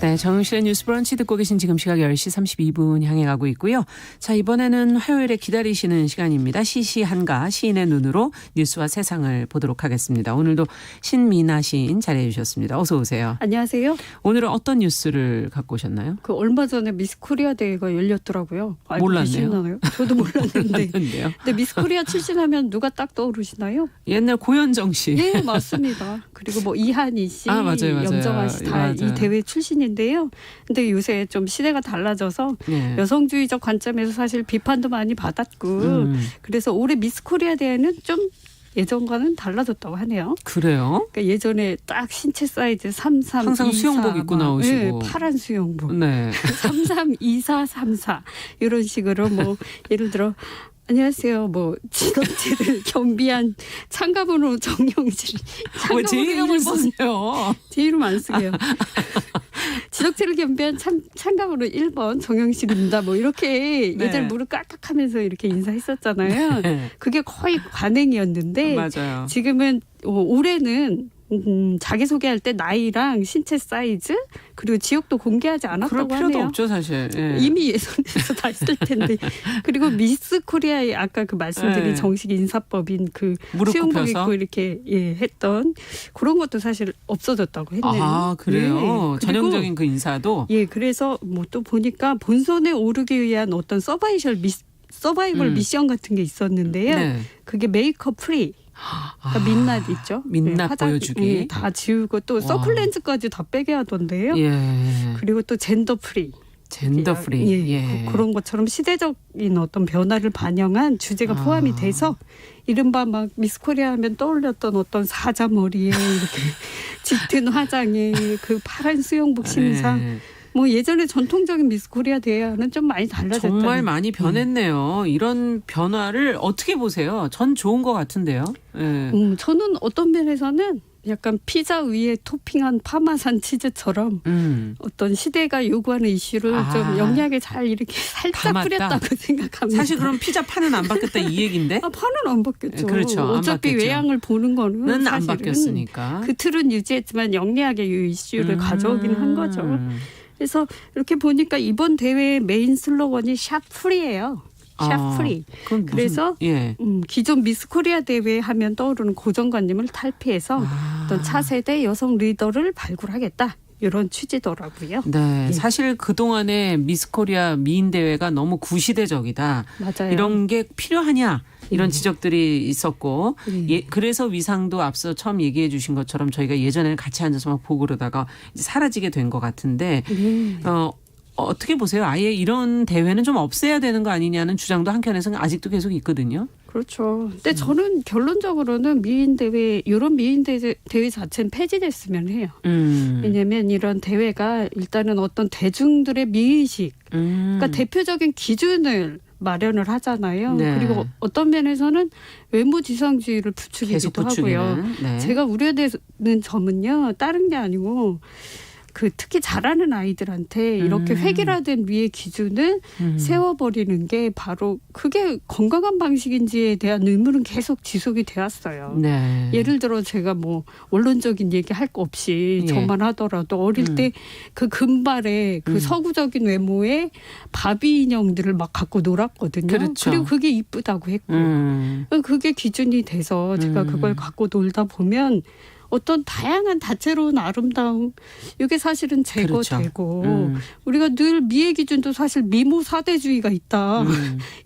네, 정용실의 뉴스 브런치 듣고 계신 지금 시각 10시 32분 향해 가고 있고요. 자, 이번에는 화요일에 기다리시는 시간입니다. 시시한가 시인의 눈으로 뉴스와 세상을 보도록 하겠습니다. 오늘도 신미나 시인 자리해 주셨습니다. 어서 오세요. 안녕하세요. 오늘은 어떤 뉴스를 갖고 오셨나요? 그 얼마 전에 미스 코리아 대회가 열렸더라고요. 알고 몰랐네요. 계시나요? 저도 몰랐는데. 몰랐는데요. 근데 미스 코리아 출신하면 누가 딱 떠오르시나요? 옛날 고현정 씨. 네, 맞습니다. 그리고 뭐 이한희 씨, 아, 맞아요. 염정아 씨 다 이 맞아요. 대회 출신인데요. 근데 요새 좀 시대가 달라져서 네. 여성주의적 관점에서 사실 비판도 많이 받았고 그래서 올해 미스 코리아 대회는 좀 예전과는 달라졌다고 하네요. 그래요? 그러니까 예전에 딱 신체 사이즈 33, 항상 24, 수영복 입고 나오시고. 네, 파란 수영복. 네. 33, 24, 34 이런 식으로 뭐 예를 들어 안녕하세요. 뭐 진원지를 겸비한 참가번호 정영실. 왜 제 이름을 쓰세요? 제 이름 안 쓰게요. 지적체를 겸비한 참가번호 1번 정영실입니다. 뭐 이렇게 네. 예전에 무릎 깍깍하면서 이렇게 인사했었잖아요. 네. 그게 거의 관행이었는데 맞아요. 지금은 올해는 자기소개할 때 나이랑 신체 사이즈 그리고 지역도 공개하지 그럴 않았다고 필요도 하네요. 없죠, 사실. 예. 이미 예선에서 다 했을 텐데. 그리고 미스 코리아의 아까 그 말씀드린 네. 정식 인사법인 그 무릎 수영복 굽혀서? 입고 이렇게 했던 그런 것도 사실 없어졌다고 했네요. 아, 그래요? 네. 그리고 전형적인 그 인사도? 예, 그래서 뭐 또 보니까 본선에 오르기 위한 어떤 서바이벌 미션 같은 게 있었는데요. 네. 그게 메이크업 프리. 그러니까 민낯 있죠. 민낯 화장, 보여주기. 예, 다 지우고 또 와. 서클렌즈까지 다 빼게 하던데요. 예. 그리고 또 젠더 프리. 젠더 프리. 예, 예. 그런 것처럼 시대적인 어떤 변화를 반영한 주제가 포함이 돼서 이른바 막 미스코리아 하면 떠올렸던 어떤 사자머리에 이렇게 짙은 화장에 그 파란 수영복 신상. 예. 뭐 예전에 전통적인 미스코리아 대회와는 좀 많이 달라졌다. 정말 많이 변했네요. 이런 변화를 어떻게 보세요? 전 좋은 것 같은데요. 예. 저는 어떤 면에서는 약간 피자 위에 토핑한 파마산 치즈처럼 어떤 시대가 요구하는 이슈를 좀 영리하게 잘 이렇게 살짝 담았다. 뿌렸다고 생각합니다. 사실 그럼 피자 판은 안 바뀌었다 이 얘기인데? 판은 안 바뀌었죠. 그렇죠. 안 어차피 바뀌었죠. 외양을 보는 거는 안 사실은 바뀌었으니까. 그 틀은 유지했지만 영리하게 이 이슈를 가져오긴 한 거죠. 그래서 이렇게 보니까 이번 대회의 메인 슬로건이 샵 프리예요. 샵 프리. 그건 무슨, 그래서 예. 기존 미스 코리아 대회 하면 떠오르는 고정관념을 탈피해서 어떤 차세대 여성 리더를 발굴하겠다. 이런 취지더라고요. 네, 예. 사실 그동안의 미스 코리아 미인 대회가 너무 구시대적이다. 맞아요. 이런 게 필요하냐. 이런 지적들이 있었고 예. 그래서 위상도 앞서 처음 얘기해 주신 것처럼 저희가 예전에는 같이 앉아서 막 보고 그러다가 이제 사라지게 된 것 같은데 어떻게 보세요? 아예 이런 대회는 좀 없애야 되는 거 아니냐는 주장도 한켠에서는 아직도 계속 있거든요. 그렇죠. 근데 저는 결론적으로는 미인 대회 이런 미인 대회 자체는 폐지됐으면 해요. 왜냐하면 이런 대회가 일단은 어떤 대중들의 미의식, 그러니까 대표적인 기준을 마련을 하잖아요. 네. 그리고 어떤 면에서는 외모지상주의를 계속 부추기기도 부추기는. 하고요. 네. 제가 우려되는 점은요. 다른 게 아니고 그 특히 잘하는 아이들한테 이렇게 획일화된 미의 기준을 세워버리는 게 바로 그게 건강한 방식인지에 대한 의문은 계속 지속이 되었어요. 네. 예를 들어 제가 뭐 원론적인 얘기 할 거 없이 예. 저만 하더라도 어릴 때 그 금발의 그 서구적인 외모의 바비 인형들을 막 갖고 놀았거든요. 그렇죠. 그리고 그게 이쁘다고 했고 그게 기준이 돼서 제가 그걸 갖고 놀다 보면 어떤 다양한 다채로운 아름다움 이게 사실은 제거되고 그렇죠. 우리가 늘 미의 기준도 사실 미모 사대주의가 있다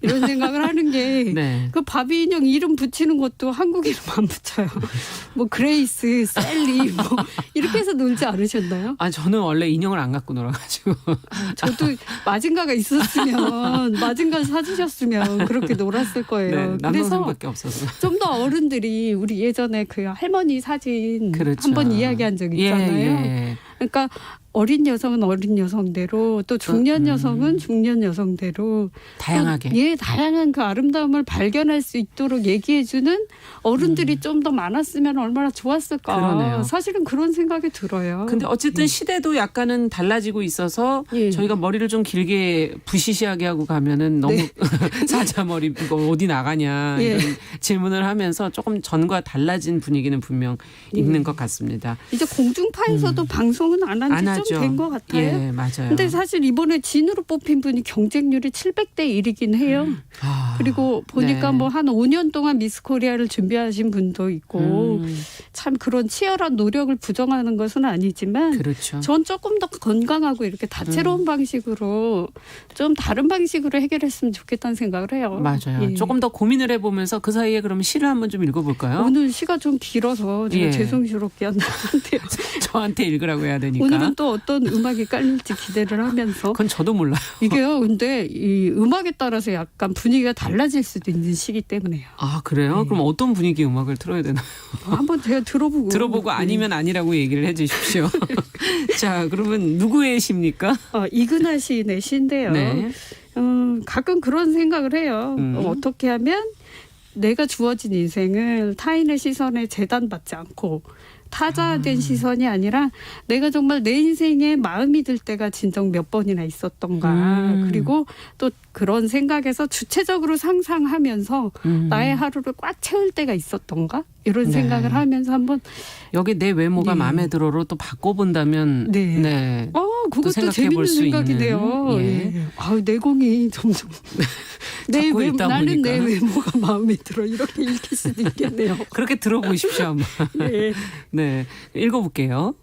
이런 생각을 하는 게 네. 그 바비 인형 이름 붙이는 것도 한국 이름 안 붙여요. 뭐 그레이스, 셀리 뭐 이렇게 해서 놀지 않으셨나요? 아 저는 원래 인형을 안 갖고 놀아가지고. 저도 마징가가 있었으면 마징가 사주셨으면 그렇게 놀았을 거예요. 네, 그래서 남동생밖에 없어서. 좀 더 어른들이 우리 예전에 그 할머니 사진 그렇죠. 한번 이야기한 적 있잖아요. 예. 그러니까 어린 여성은 어린 여성대로 또 중년 여성은 중년 여성대로 다양하게. 예, 다양한 그 아름다움을 발견할 수 있도록 얘기해주는 어른들이 좀 더 많았으면 얼마나 좋았을까. 그러네요. 사실은 그런 생각이 들어요. 근데 어쨌든 시대도 약간은 달라지고 있어서 예. 저희가 머리를 좀 길게 부시시하게 하고 가면은 너무 네. 사자머리 이거 어디 나가냐 예. 이런 질문을 하면서 조금 전과 달라진 분위기는 분명 있는 것 같습니다. 이제 공중파에서도 방송은 안 한 지 안 좀 된 것 같아요. 예, 맞아요. 근데 사실 이번에 진으로 뽑힌 분이 경쟁률이 700대 1이긴 해요. 그리고 보니까 네. 뭐 한 5년 동안 미스 코리아를 준비하신 분도 있고 참 그런 치열한 노력을 부정하는 것은 아니지만 그렇죠. 전 조금 더 건강하고 이렇게 다채로운 방식으로 좀 다른 방식으로 해결했으면 좋겠다는 생각을 해요. 맞아요. 예. 조금 더 고민을 해보면서 그 사이에 그럼 시를 한번 좀 읽어볼까요? 오늘 시가 좀 길어서 제가 예. 죄송스럽게 한데 저한테 읽으라고 해야 되니까. 오늘은 또 어떤 음악이 깔릴지 기대를 하면서 그건 저도 몰라요. 이게요. 근데 이 음악에 따라서 약간 분위기가 달라질 수도 있는 시기 때문에요. 아 그래요? 네. 그럼 어떤 분위기의 음악을 틀어야 되나요? 한번 제가 들어보고 아니면 아니라고 얘기를 해주십시오. 자 그러면 누구의 시입니까? 이근하 시인의 시인데요. 네. 가끔 그런 생각을 해요. 어떻게 하면 내가 주어진 인생을 타인의 시선에 재단받지 않고 타자된 시선이 아니라 내가 정말 내 인생에 마음이 들 때가 진정 몇 번이나 있었던가. 그리고 또 그런 생각에서 주체적으로 상상하면서 나의 하루를 꽉 채울 때가 있었던가. 이런 네. 생각을 하면서 한번 여기 내 외모가 네. 마음에 들어로 또 바꿔본다면 네. 네. 그것도 생각해 볼 재밌는 수 생각이네요. 있는, 예. 예. 내공이 점점 자꾸 읽다 나는 보니까. 내 외모가 마음에 들어 이렇게 읽힐 수도 있겠네요. 그렇게 들어보십시오 한번. 네. 네, 읽어볼게요.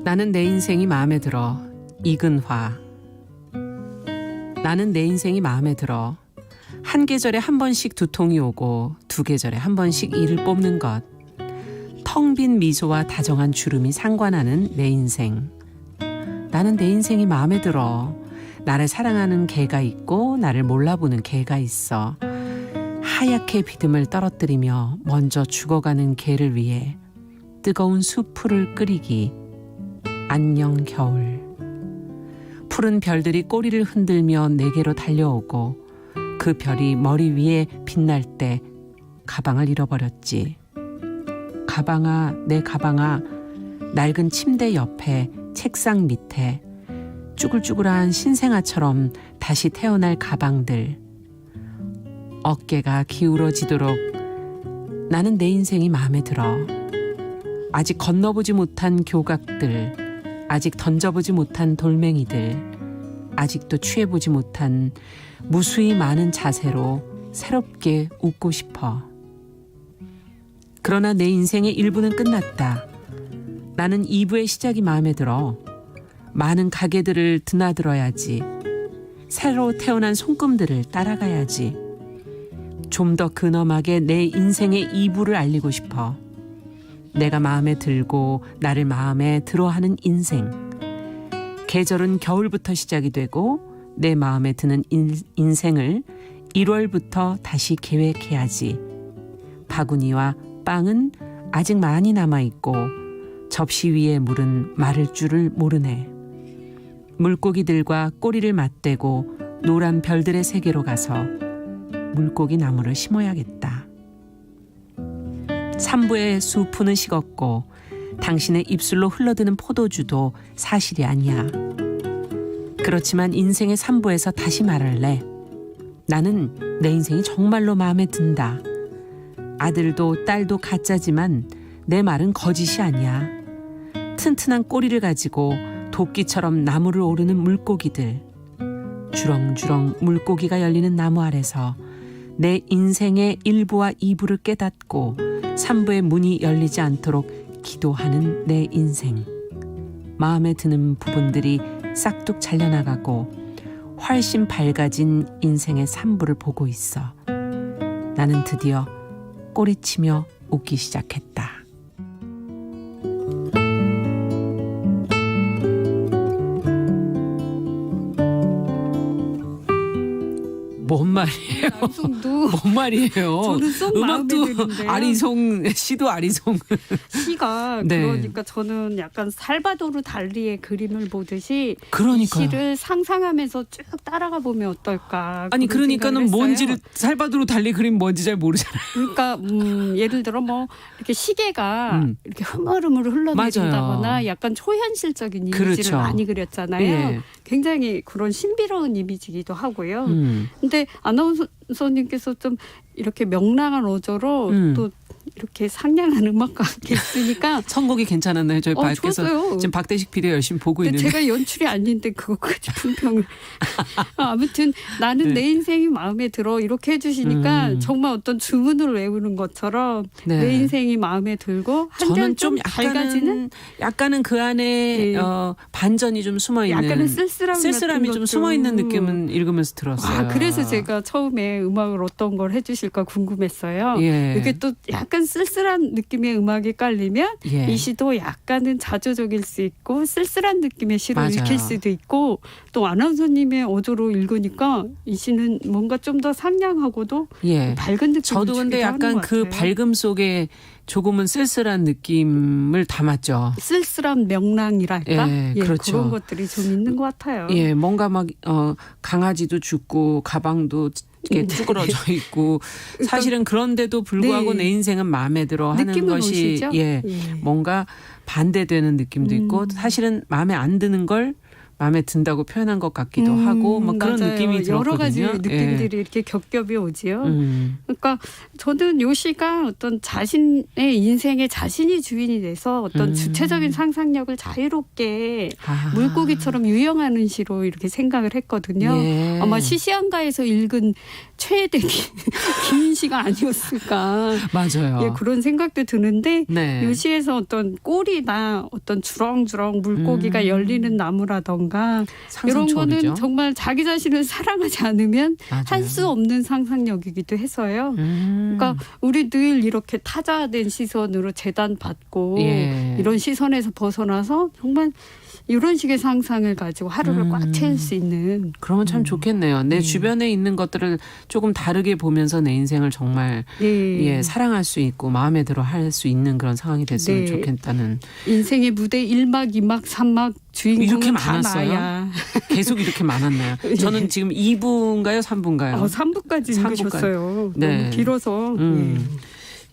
나는 내 인생이 마음에 들어. 이근화. 나는 내 인생이 마음에 들어. 한 계절에 한 번씩 두통이 오고 두 계절에 한 번씩 이를 뽑는 것. 텅 빈 미소와 다정한 주름이 상관하는 내 인생. 나는 내 인생이 마음에 들어. 나를 사랑하는 개가 있고 나를 몰라보는 개가 있어. 하얗게 비듬을 떨어뜨리며 먼저 죽어가는 개를 위해 뜨거운 수풀을 끓이기. 안녕 겨울. 푸른 별들이 꼬리를 흔들며 내게로 달려오고 그 별이 머리 위에 빛날 때 가방을 잃어버렸지. 가방아, 내 가방아, 낡은 침대 옆에 책상 밑에 쭈글쭈글한 신생아처럼 다시 태어날 가방들. 어깨가 기울어지도록 나는 내 인생이 마음에 들어. 아직 건너보지 못한 교각들, 아직 던져보지 못한 돌멩이들, 아직도 취해보지 못한 무수히 많은 자세로 새롭게 웃고 싶어. 그러나 내 인생의 일부는 끝났다. 나는 2부의 시작이 마음에 들어. 많은 가게들을 드나들어야지. 새로 태어난 손금들을 따라가야지. 좀 더 근엄하게 내 인생의 2부를 알리고 싶어. 내가 마음에 들고 나를 마음에 들어하는 인생. 계절은 겨울부터 시작이 되고 내 마음에 드는 인생을 1월부터 다시 계획해야지. 바구니와 빵은 아직 많이 남아있고 접시 위에 물은 마를 줄을 모르네. 물고기들과 꼬리를 맞대고 노란 별들의 세계로 가서 물고기 나무를 심어야겠다. 삼부의 수프는 식었고 당신의 입술로 흘러드는 포도주도 사실이 아니야. 그렇지만 인생의 3부에서 다시 말할래. 나는 내 인생이 정말로 마음에 든다. 아들도 딸도 가짜지만 내 말은 거짓이 아니야. 튼튼한 꼬리를 가지고 도끼처럼 나무를 오르는 물고기들. 주렁주렁 물고기가 열리는 나무 아래서 내 인생의 1부와 2부를 깨닫고 3부의 문이 열리지 않도록 기도하는 내 인생. 마음에 드는 부분들이 싹둑 잘려나가고 훨씬 밝아진 인생의 3부를 보고 있어. 나는 드디어 꼬리치며 웃기 시작했다. 뭔 말이에요? 방송도 뭔 말이에요? 저는 쏙 마음에 드는데요. 아리송, 시도 아리송. 시가 네. 그러니까 저는 약간 살바도르 달리의 그림을 보듯이 그러니까요. 이 시를 상상하면서 쭉 따라가 보면 어떨까. 아니 그런 그러니까는 생각을 했어요. 뭔지를 살바도르 달리 그림 뭔지 잘 모르잖아요. 그러니까 예를 들어 뭐 이렇게 시계가 이렇게 흐물흐물 흘러내린다거나 맞아요. 약간 초현실적인 이미지를 그렇죠. 많이 그렸잖아요. 예. 굉장히 그런 신비로운 이미지이기도 하고요. 음. 근데 근데 아나운서님께서 좀 이렇게 명랑한 어조로 또 이렇게 상냥한 음악과 함께 있으니까 선곡이 괜찮았나요? 저희 밖에서 좋았어요. 지금 박대식 PD 열심히 보고 있는데. 제가 연출이 아닌데 그것까지 품평을. 아무튼 나는 네. 내 인생이 마음에 들어 이렇게 해주시니까 정말 어떤 주문을 외우는 것처럼 네. 내 인생이 마음에 들고 한 저는 장 좀 좀 밝아지는 약간은 그 안에 네. 반전이 좀 숨어 있는 약간은 쓸쓸함이 좀 숨어 있는 느낌은 읽으면서 들었어요. 그래서 제가 처음에 음악을 어떤 걸 해주실까 궁금했어요. 예. 이게 또 약간 쓸쓸한 느낌의 음악이 깔리면 예. 이 시도 약간은 자조적일 수 있고 쓸쓸한 느낌의 시로 맞아요. 읽힐 수도 있고 또 아나운서님의 어조로 읽으니까 이 시는 뭔가 좀 더 상냥하고도 예. 밝은 느낌을 저도 근데 주기도 하는 약간 것 그 같아요. 밝음 속에 조금은 쓸쓸한 느낌을 담았죠. 쓸쓸한 명랑이랄까? 예, 그렇죠. 그런 것들이 좀 있는 것 같아요. 예, 뭔가 막 강아지도 죽고 가방도 이렇게 쭈그러져 있고 사실은 그런데도 불구하고 네. 내 인생은 마음에 들어 하는 느낌은 것이 오시죠? 예, 예. 뭔가 반대되는 느낌도 있고 사실은 마음에 안 드는 걸 마음에 든다고 표현한 것 같기도 하고 뭐 그런 맞아요. 느낌이 들었거든요. 여러 가지 느낌들이 예. 이렇게 겹겹이 오지요. 음. 그러니까 저는 요 시가 어떤 자신의 인생의 자신이 주인이 돼서 어떤 주체적인 상상력을 자유롭게 물고기처럼 유영하는 시로 이렇게 생각을 했거든요. 예. 아마 시시한가에서 읽은 최대 긴 시가 아니었을까. 맞아요. 예, 그런 생각도 드는데 네. 이 시에서 어떤 꼴이나 어떤 주렁주렁 물고기가 열리는 나무라던가 이런 상상초월이죠. 거는 정말 자기 자신을 사랑하지 않으면 맞아요. 할 수 없는 상상력이기도 해서요. 그러니까 우리 늘 이렇게 타자된 시선으로 재단받고 예. 이런 시선에서 벗어나서 정말 이런 식의 상상을 가지고 하루를 꽉 채울 수 있는. 그러면 참 좋겠네요. 내 주변에 있는 것들을 조금 다르게 보면서 내 인생을 정말 네. 사랑할 수 있고 마음에 들어 할 수 있는 그런 상황이 됐으면 네. 좋겠다는. 인생의 무대 1막, 2막, 3막 주인공은 이렇게 다 많았어요? 나야. 계속 이렇게 많았나요? 저는 지금 2부인가요? 3부인가요? 3부까지 3부까지. 읽으셨어요. 네. 너무 길어서.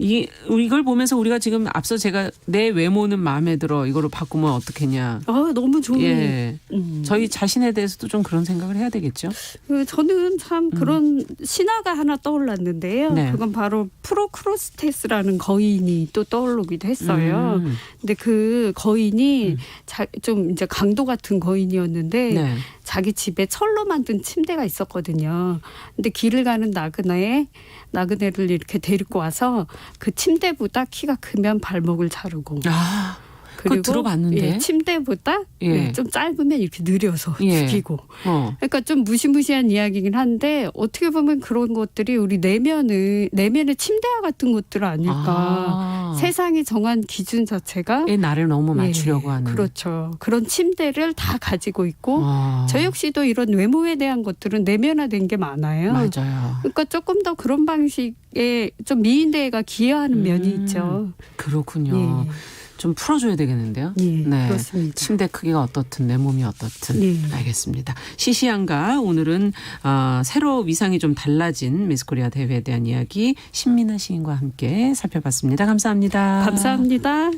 이걸 보면서 우리가 지금 앞서 제가 내 외모는 마음에 들어 이거로 바꾸면 어떻겠냐. 너무 좋은. 예. 저희 자신에 대해서도 좀 그런 생각을 해야 되겠죠. 저는 참 그런 신화가 하나 떠올랐는데요. 네. 그건 바로 프로크로스테스라는 거인이 또 떠오르기도 했어요. 근데 그 거인이 좀 이제 강도 같은 거인이었는데 네. 자기 집에 철로 만든 침대가 있었거든요. 근데 길을 가는 나그네를 이렇게 데리고 와서 그 침대보다 키가 크면 발목을 자르고. 그거 들어봤는데. 침대보다 좀 짧으면 이렇게 느려서 죽이고. 그러니까 좀 무시무시한 이야기긴 한데 어떻게 보면 그런 것들이 우리 내면의 침대와 같은 것들 아닐까. 세상이 정한 기준 자체가 나를 너무 맞추려고 하는. 그렇죠. 그런 침대를 다 가지고 있고 저 역시도 이런 외모에 대한 것들은 내면화된 게 많아요. 맞아요. 그러니까 조금 더 그런 방식의 좀 미인대회가 기여하는 면이 있죠. 그렇군요. 좀 풀어줘야 되겠는데요. 네. 그렇습니다. 침대 크기가 어떻든 내 몸이 어떻든. 알겠습니다. 시시한가 오늘은 새로 위상이 좀 달라진 미스코리아 대회에 대한 이야기 신민아 시인과 함께 살펴봤습니다. 감사합니다. 감사합니다.